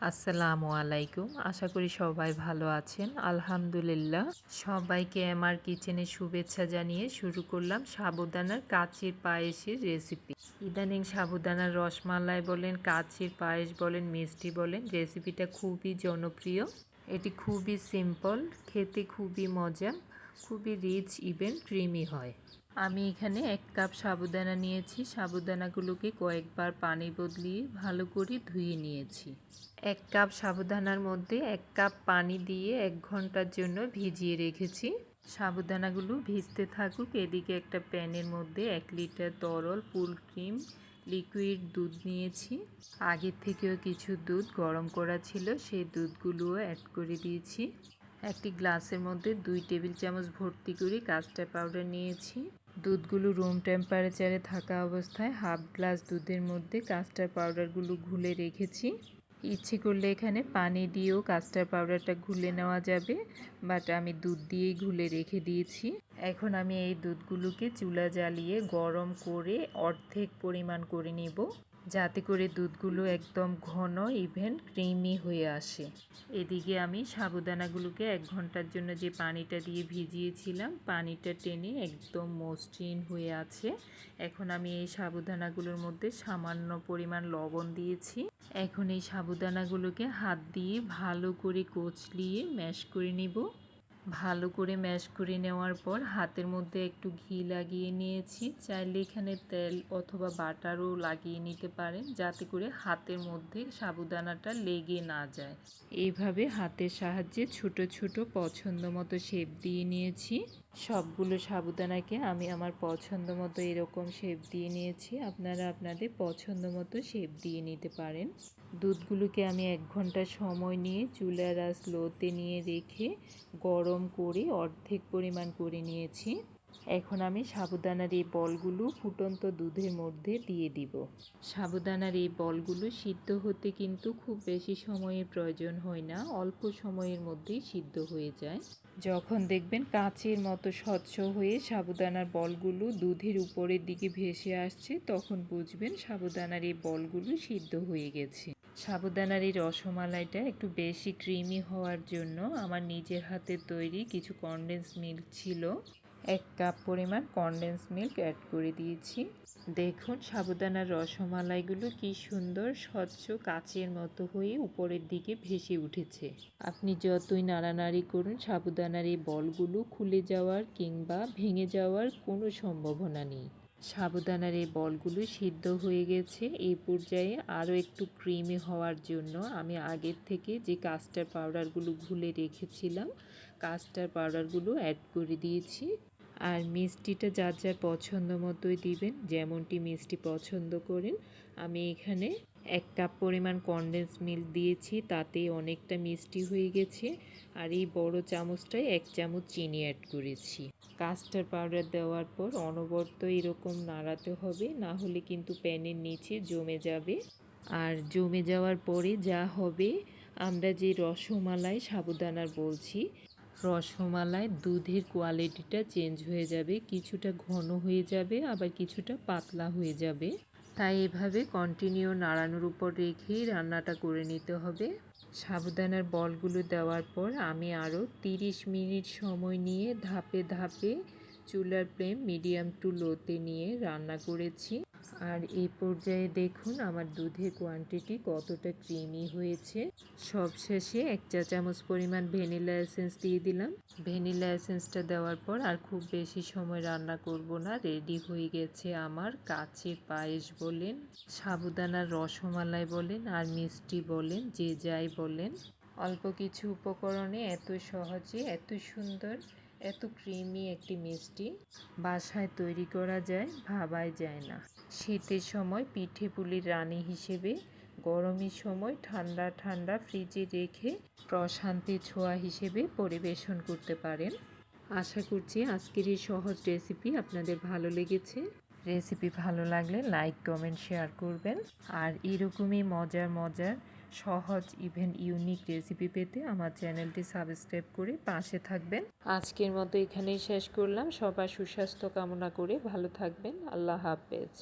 আসসালামু আলাইকুম। আশা করি সবাই ভালো আছেন। আলহামদুলিল্লাহ। সবাইকে আমার কিচেনে শুভেচ্ছা জানিয়ে শুরু করলাম সাবুদানার কাচির পায়েসের রেসিপি। ইদানিং সাবুদানার রসমালাই বলেন, কাচির পায়েস বলেন, মিষ্টি বলেন, রেসিপিটা খুবই জনপ্রিয়। এটি খুবই সিম্পল, খেতে খুবই মজা, খুবই রিচ ইভেন ক্রিমি হয়। আমি এখানে 1 কাপ সাবুদানা নিয়েছি। সাবুদানাগুলোকে কয়েকবার পানি বদলিয়ে ভালো করে ধুয়ে নিয়েছি। 1 কাপ সাবুদানার মধ্যে 1 কাপ পানি দিয়ে 1 ঘন্টার জন্য ভিজিয়ে রেখেছি। সাবুদানাগুলো ভিজতে থাকুক। এদিকে একটা প্যানের মধ্যে 1 লিটার তরল ফুল ক্রিম লিকুইড দুধ নিয়েছি। আগের থেকেও কিছু দুধ গরম করা ছিল, সেই দুধগুলোও অ্যাড করে দিয়েছি। একটি গ্লাসের মধ্যে 2 টেবিল চামচ ভর্তি করে কাস্টার্ড পাউডার নিয়েছি। দুধগুলো রুম টেম্পারেচারে থাকা অবস্থায় হাফ গ্লাস দুধের মধ্যে কাস্টার্ড পাউডারগুলো ঘুলে রেখেছি। ইচ্ছে করলে এখানে পানি দিয়েও কাস্টার্ড পাউডারটা ঘুলে নেওয়া যাবে, বাট আমি দুধ দিয়েই ঘুলে রেখে দিয়েছি। এখন আমি এই দুধগুলোকে চুলা জ্বালিয়ে গরম করে অর্ধেক পরিমাণ করে নিব, যাতে করে দুধগুলো একদম ঘন ইভেন ক্রিমি হয়ে আসে। এদিকে আমি সাবুদানাগুলোকে 1 ঘন্টার জন্য যে পানিটা দিয়ে ভিজিয়েছিলাম, পানিটা টেনে একদম মসৃণ হয়ে আছে। এখন আমি এই সাবুদানাগুলোর মধ্যে সামান্য পরিমাণ লবণ দিয়েছি। এখন এই সাবুদানাগুলোকে হাত দিয়ে ভালো করে কচলিয়ে ম্যাশ করে নিব। ভালো করে ম্যাশ করে নেওয়ার পর হাতের মধ্যে একটু ঘি লাগিয়ে নিয়েছি। চাইলে এখানে তেল অথবা বাটারও লাগিয়ে নিতে পারেন, যাতে করে হাতের মধ্যে সাবুদানাটা লেগে না যায়। এইভাবে হাতের সাহায্যে ছোট ছোট পছন্দ মতো শেপ দিয়ে নিয়েছি। সবগুলো সাবুদানাকে আমি আমার পছন্দ মতো এরকম শেপ দিয়ে নিয়েছি। আপনারা আপনাদের পছন্দ মতো শেপ দিয়ে নিতে পারেন। দুধগুলোকে আমি 1 ঘন্টা সময় নিয়ে চুলার আঁচ লোতে নিয়ে রেখে গরম করে অর্ধেক পরিমাণ করে নিয়েছি। এখন আমি সাবুদানার এই বলগুলো ফুটন্ত দুধের মধ্যে দিয়ে দিব। সাবুদানার এই বলগুলো সিদ্ধ হতে কিন্তু খুব বেশি সময়ের প্রয়োজন হয় না, অল্প সময়ের মধ্যেই সিদ্ধ হয়ে যায়। যখন দেখবেন কাঁচের মতো স্বচ্ছ হয়ে সাবুদানার বলগুলো দুধের উপরের দিকে ভেসে আসছে, তখন বুঝবেন সাবুদানার এই বলগুলো সিদ্ধ হয়ে গেছে। সাবুদানার এই রসমালাইটা একটু বেশি ক্রিমি হওয়ার জন্য আমার নিজের হাতে তৈরি কিছু কনডেন্স মিল্ক ছিল, 1 কাপ পরিমাণ কনডেন্স মিল্ক অ্যাড করে দিয়েছি। দেখুন সাবুদানার রসমালাইগুলো কি সুন্দর স্বচ্ছ কাচের মতো হয়ে উপরের দিকে ভেসে উঠেছে। আপনি যতই নাড়ানাড়ি করুন, সাবুদানার এই বলগুলো খুলে যাওয়ার কিংবা ভেঙে যাওয়ার কোনো সম্ভাবনা নেই। সাবুদানার এই বলগুলো সিদ্ধ হয়ে গেছে। এই পর্যায়ে আরও একটু ক্রিমি হওয়ার জন্য আমি আগের থেকে যে কাস্টার্ড পাউডারগুলো ঘুলে রেখেছিলাম, কাস্টার্ড পাউডারগুলো অ্যাড করে দিয়েছি। আর মিষ্টিটা যার যার পছন্দ মতোই দিবেন, যেমনটি মিষ্টি পছন্দ করেন। আমি এখানে 1 কাপ পরিমাণ কনডেন্স মিল্ক দিয়েছি, তাতে অনেকটা মিষ্টি হয়ে গেছে। আর এই বড় চামচটায় 1 চামচ চিনি অ্যাড করেছি। কাস্টার্ড পাউডার দেওয়ার পর অনবরত এরকম নাড়াতে হবে, না হলে কিন্তু প্যানের নিচে জমে যাবে। আর জমে যাওয়ার পরে যা হবে, আমরা যে রসমালাই সাবুদানার বলছি, রসমালাই দুধের কোয়ালিটিটা চেঞ্জ হয়ে যাবে, কিছুটা ঘন হয়ে যাবে, আবার কিছুটা পাতলা হয়ে যাবে। তাই এভাবে কন্টিনিউ নাড়ানোর উপর রেখেই রান্নাটা করে নিতে হবে। সাবুদানার বলগুলো দেওয়ার পর আমি আরও 30 মিনিট সময় নিয়ে ধাপে ধাপে চুলার ফ্লেম মিডিয়াম টু লোতে নিয়ে রান্না করেছি। আর এই পর্যায়ে দেখুন আমার দুধের কোয়ান্টিটি কতটা ক্রিমি হয়েছে। সবশেষে 1 চা চামচ পরিমাণ ভ্যানিলা এসেন্স দিয়ে দিলাম। ভ্যানিলা এসেন্সটা দেওয়ার পর আর খুব বেশি সময় রান্না করব না, রেডি হয়ে গেছে আমার কাচের পায়েস বলেন, সাবুদানার রসমালাই বলেন, আর মিষ্টি বলেন, যে যাই বলেন। অল্প কিছু উপকরণে এত সহজে এত সুন্দর এত ক্রিমি একটি মিষ্টি বাসায় তৈরি করা যায়, ভাবাই যায় না। শীতের সময় পিঠে পুলির রানী হিসেবে, গরমের সময় ঠান্ডা ঠান্ডা ফ্রিজে রেখে প্রশান্তির ছোঁয়া হিসেবে পরিবেশন করতে পারেন। আশা করছি আজকের এই সহজ রেসিপি আপনাদের ভালো লেগেছে। রেসিপি ভালো লাগলে লাইক কমেন্ট শেয়ার করবেন। আর এরকমই মজার মজার সহজ ইভেন ইউনিক রেসিপি পেতে আমার চ্যানেলটি সাবস্ক্রাইব করে পাশে থাকবেন। আজকের মতো এখানেই শেষ করলাম। সবার সুস্বাস্থ্য কামনা করে ভালো থাকবেন। আল্লাহ হাফেজ।